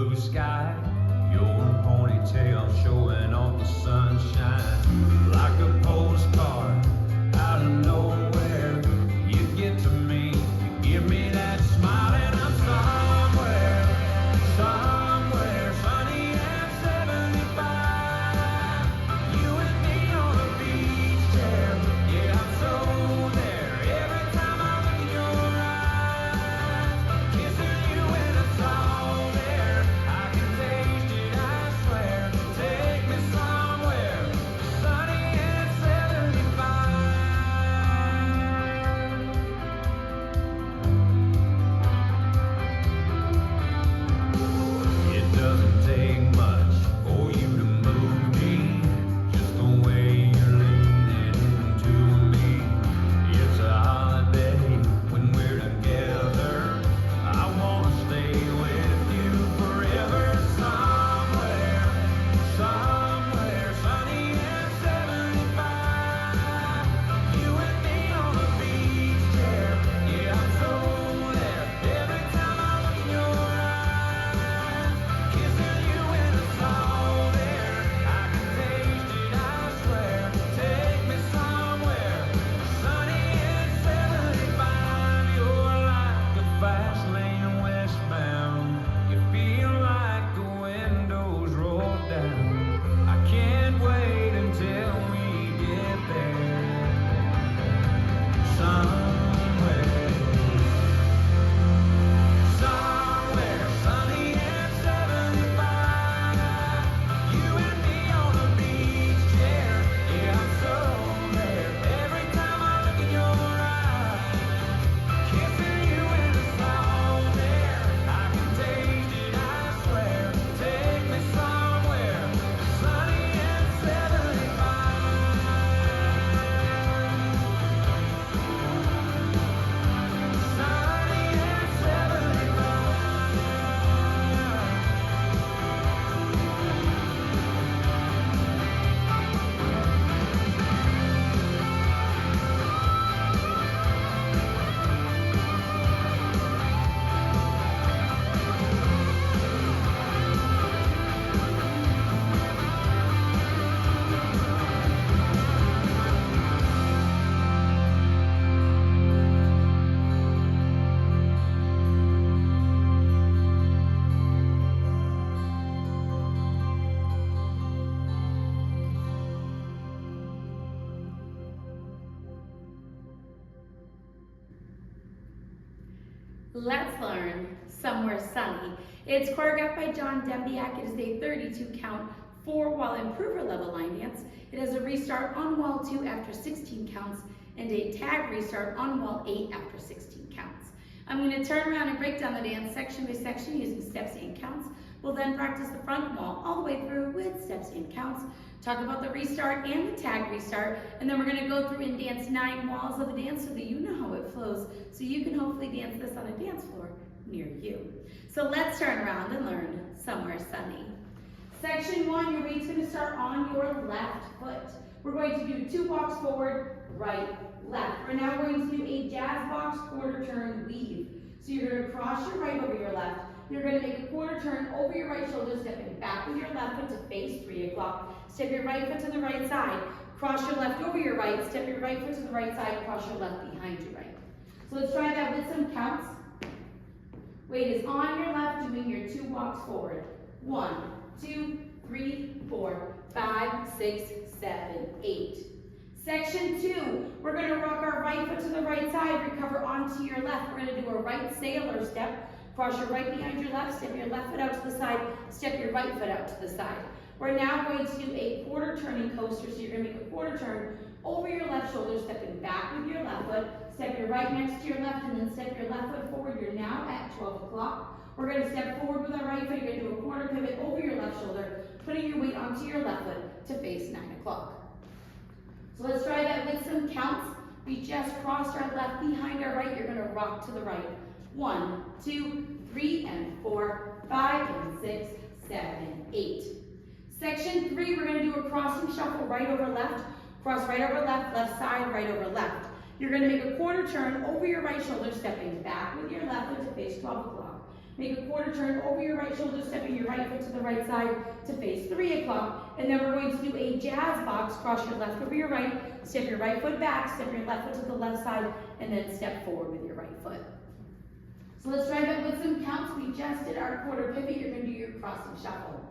blue sky, your ponytail showing off the sunshine. Like a postcard out of nowhere, you get to me, you give me that smile, and I'm somewhere, somewhere sunny at 75. You and me on a beach chair, yeah, I'm so there. Every time I look in your eyes, kissing you and it's all there. I can taste it, I swear. Take me somewhere sunny at 75. It doesn't take much for you to move me, just the way you're leaning into me. It's a holiday when we're together. I wanna stay with you forever. Somewhere, somewhere sunny at 75. You and me on a beach chair, yeah, I'm so there. Every time I look in your eyes, kissing you and it's all there. I can taste it, I swear. Take me somewhere sunny at 75. You're like a fast lane westbound. You feel like the windows roll down. I can't wait until we get there. Somewhere, somewhere sunny at 75. You and me on a beach chair, yeah, I'm so there. Every time I look in your eyes, kissing you and it's all there. I can taste it, I swear. Take me somewhere sunny at 75. Sunny at 75. Let's learn Somewhere Sunny. It's choreographed by John Dembiec. It is a 32 count, 4-wall improver level line dance. It has a restart on wall 2 after 16 counts and a tag restart on wall 8 after 16 counts. I'm going to turn around and break down the dance section by section using steps and counts. We'll then practice the front wall all the way through with steps and counts, talk about the restart and the tag restart, and then we're going to go through and dance 9 walls of the dance so that you know how it flows, so you can hopefully dance this on a dance floor near you. So let's turn around and learn Somewhere Sunny. Section 1, your weight's going to start on your left foot. We're going to do 2 walks forward, right, left. We're now going to do a jazz box quarter turn weave. So you're going to cross your right over your left. You're going to make a quarter turn over your right shoulder, stepping back with your left foot to face 3 o'clock. Step your right foot to the right side. Cross your left over your right. Step your right foot to the right side. Cross your left behind your right. So let's try that with some counts. Weight is on your left, doing your 2 walks forward. 1, 2, 3, 4, 5, 6, 7, 8. Section 2, we're going to rock our right foot to the right side, recover onto your left. We're going to do a right sailor step. Cross your right behind your left, step your left foot out to the side, step your right foot out to the side. We're now going to do a quarter turning coaster, so you're going to make a quarter turn over your left shoulder, stepping back with your left foot, step your right next to your left, and then step your left foot forward. You're now at 12 o'clock. We're going to step forward with our right foot. You're going to do a quarter pivot over your left shoulder, putting your weight onto your left foot to face 9 o'clock. So let's try that with some counts. We just crossed our left behind our right. You're going to rock to the right. 1, 2, 3, and 4, 5, and 6, 7, 8. Section 3, we're going to do a crossing shuffle right over left, cross right over left, left side, right over left. You're going to make a quarter turn over your right shoulder, stepping back with your left foot to face 12 o'clock. Make a quarter turn over your right shoulder, stepping your right foot to the right side to face 3 o'clock. And then we're going to do a jazz box. Cross your left over your right, step your right foot back, step your left foot to the left side, and then step forward with your right foot. So let's try that with some counts. We just did our quarter pivot. You're going to do your crossing shuffle.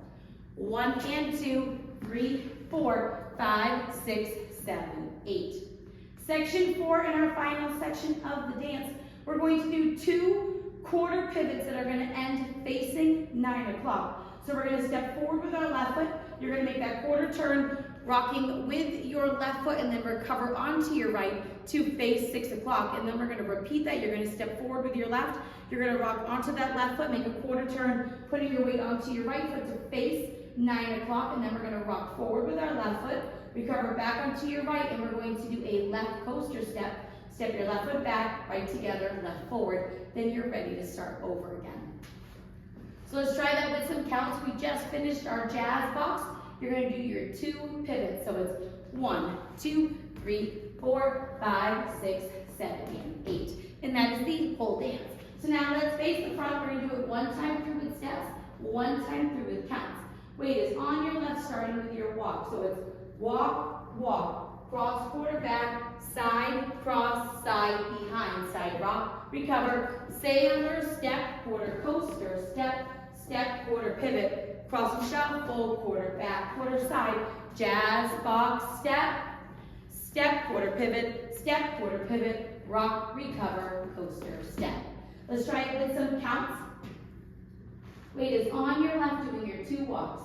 1 and 2, 3, 4, 5, 6, 7, 8. Section 4 in our final section of the dance, we're going to do 2 quarter pivots that are going to end facing 9 o'clock. So we're going to step forward with our left foot. You're going to make that quarter turn, rocking with your left foot, and then recover onto your right to face 6 o'clock. And then we're going to repeat that. You're going to step forward with your left. You're going to rock onto that left foot, make a quarter turn, putting your weight onto your right foot to face 9 o'clock. And then we're going to rock forward with our left foot, recover back onto your right, and we're going to do a left coaster step. Step your left foot back, right together, left forward. Then you're ready to start over again. So let's try that with some counts. We just finished our jazz box. You're going to do your 2 pivots. So it's 1, 2, 3, 4, 5, 6, 7, and 8. And that is the whole dance. So now let's face the front. We're going to do it 1 time through with steps, 1 time through with counts. Weight is on your left, starting with your walk. So it's walk, walk, cross, quarter back, side, cross, side, behind, side, rock, recover, sailor, step, quarter coaster, step, step, quarter pivot, cross and shuffle, quarter back, quarter side, jazz, box, step, step, quarter pivot, rock, recover, coaster, step. Let's try it with some counts. Weight is on your left, doing your 2 walks.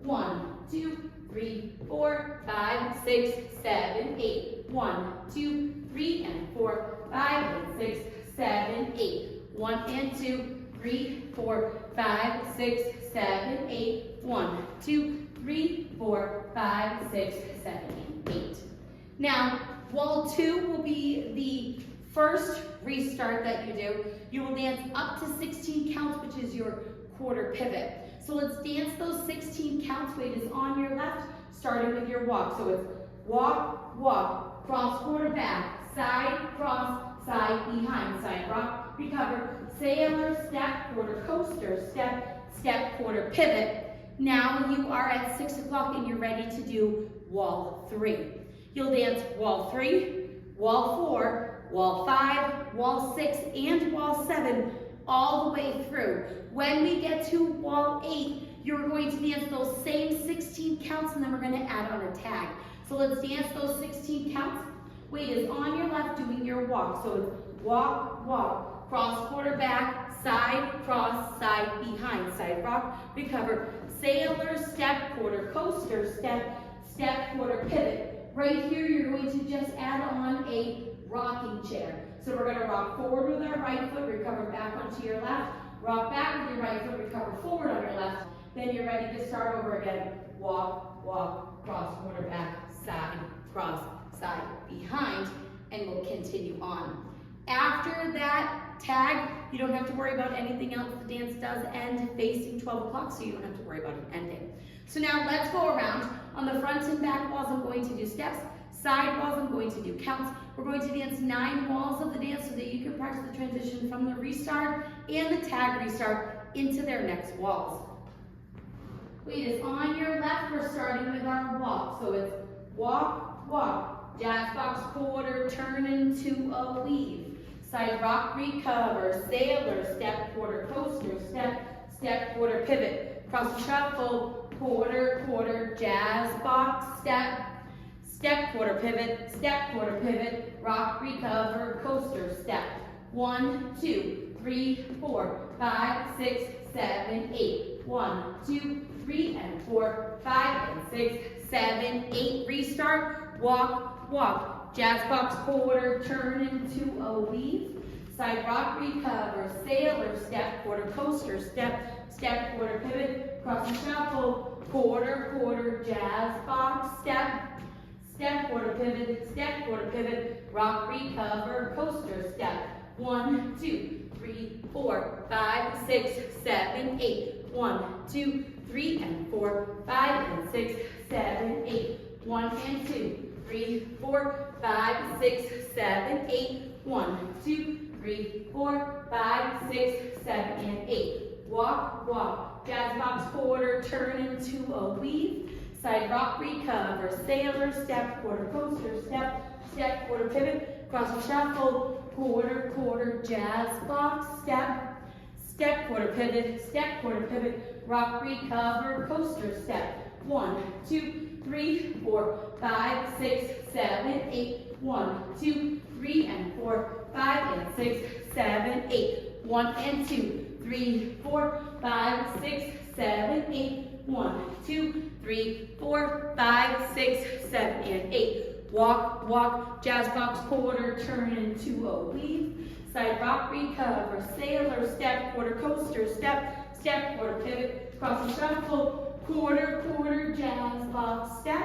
1, 2, 3, 4, 5, 6, 7, 8. 1, 2, 3, and 4, 5, and 6, 7, 8. 1 and 2, 3, 4, 5, 6, 7, 8. 1, 2, 3, 4, 5, 6, 7, and 8. Now, wall 2 will be the first restart that you do. You will dance up to 16 counts, which is your quarter pivot. So let's dance those 16 counts. Weight is on your left, starting with your walk. So it's walk, walk, cross, quarter back, side, cross, side, behind, side, rock, recover, sailor, step, quarter coaster, step, step, quarter pivot. Now you are at 6 o'clock and you're ready to do wall 3. You'll dance wall 3, wall 4, wall 5, wall 6, and wall 7 all the way through. When we get to wall 8, you're going to dance those same 16 counts, and then we're going to add on a tag. So let's dance those 16 counts. Weight is on your left, doing your walk. So it's walk, walk, cross, quarter back, side, cross, side, behind, side, rock, recover, sailor, step, quarter coaster, step, step, quarter pivot. Right here, you're going to just add on a rocking chair. So we're going to rock forward with our right foot, recover back onto your left, rock back with your right foot, recover forward on your left. Then you're ready to start over again. Walk, walk, cross, quarter back, side, cross, side, behind, and we'll continue on. After that tag, you don't have to worry about anything else. The dance does end facing 12 o'clock, so you don't have to worry about it ending. So now let's go around. On the front and back walls, I'm going to do steps. Side walls, I'm going to do counts. We're going to dance 9 walls of the dance so that you can practice the transition from the restart and the tag restart into their next walls. Weight is on your left. We're starting with our walk. So it's walk, walk, jazz box, quarter, turn into a weave. Side rock, recover, sailor, step, quarter coaster, step, step, quarter pivot. Cross and shuffle, quarter, quarter, jazz box, step, step, quarter pivot, rock, recover, coaster, step. 1, 2, 3, 4, 5, 6, 7, 8. 1, 2, 3, and 4, 5, and 6, 7, 8. Restart, walk, walk, jazz box, quarter, turn into a weave. Side rock, recover, sailor, step, quarter coaster, step, step, quarter pivot, cross and shuffle, quarter, quarter, jazz box, step, step, quarter pivot, rock, recover, coaster, step. 1, 2, 3, 4, 5, 6, 7, 8. 1, 2, 3, and 4, 5, and 6, 7, 8. 1 and 2, 3, 4, 5, 6, 7, 8. 1, 2, 3, 4, 5, 6, 7, and 8. Walk, walk, jazz box quarter, turn into a weave, side rock, recover, sailor, step, quarter coaster, step, step, quarter pivot, cross and shuffle, quarter, quarter, jazz box, step, step, quarter pivot, rock, recover, coaster, step. 1, 2, 3, 4, 5, 6, 7, 8. 1, 2, 3, and 4, 5, and 6, 7, 8. 1 and 2, 3, 4, 5, 6, 7, 8. 1, 2, 3, 4, 5, 6, 7, and 8. Walk, walk, jazz box quarter, turn into a weave. Side rock, recover, sailor, step, quarter coaster, step, step, quarter pivot, cross and shuffle, quarter, quarter, jazz box, step,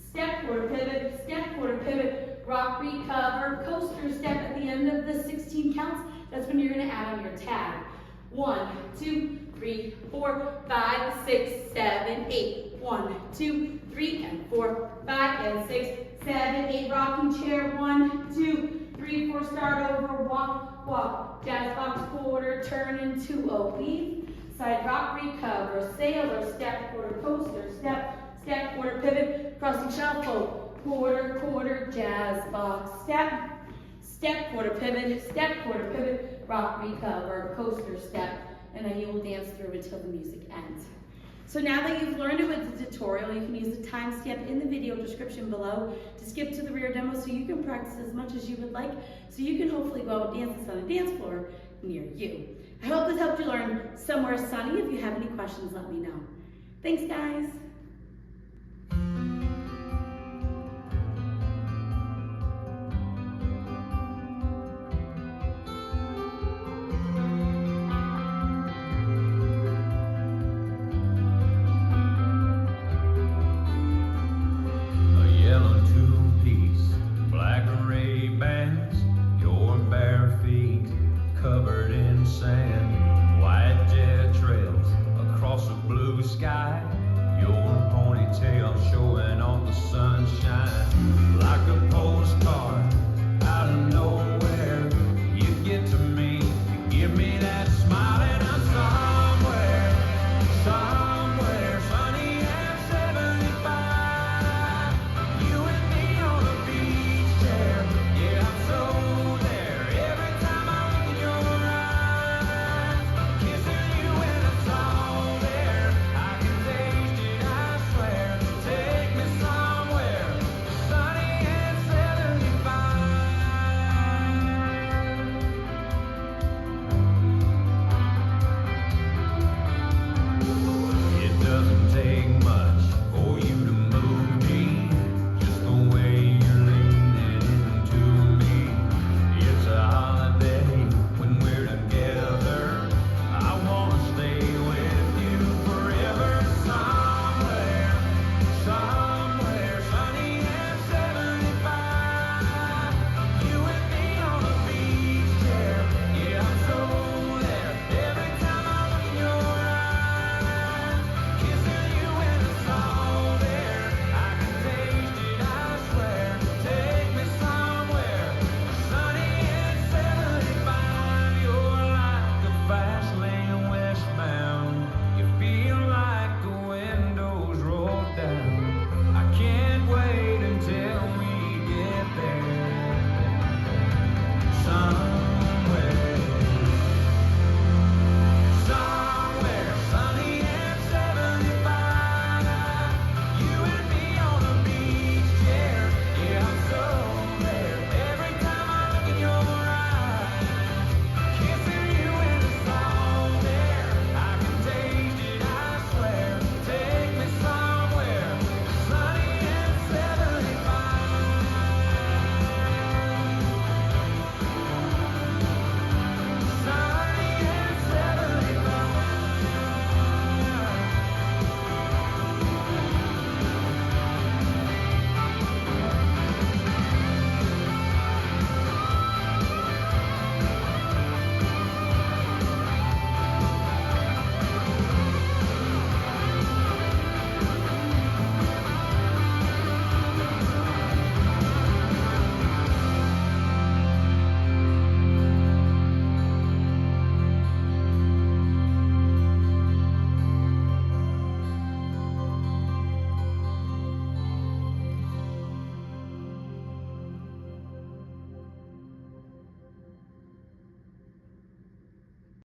step, quarter pivot, rock, recover, coaster, step at the end of the 16 counts. That's when you're gonna add on your tag. 1, 2, 3, 4, 5, 6, 7, 8. 1, 2, 3, and 4, 5, and 6, 7, 8. Rocking chair. 1, 2, 3, 4. Start over. Walk, walk. Jazz box quarter. Turn into a weave. Side rock. Recover. Sailor. Step. Quarter coaster. Step. Step. Quarter pivot. Crossing shuffle. Quarter. Quarter. Jazz box. Step. Step. Quarter pivot. Step. Quarter pivot. Rock. Recover. Coaster. Step. And then you will dance through until the music ends. So now that you've learned it with the tutorial, you can use the timestamp in the video description below to skip to the rear demo so you can practice as much as you would like, so you can hopefully go out and dance this on a dance floor near you. I hope this helped you learn Somewhere Sunny. If you have any questions, let me know. Thanks, guys. Covered in sand, white jet trails across a blue sky. Your ponytail showing off the sunshine like a postcard out of nowhere.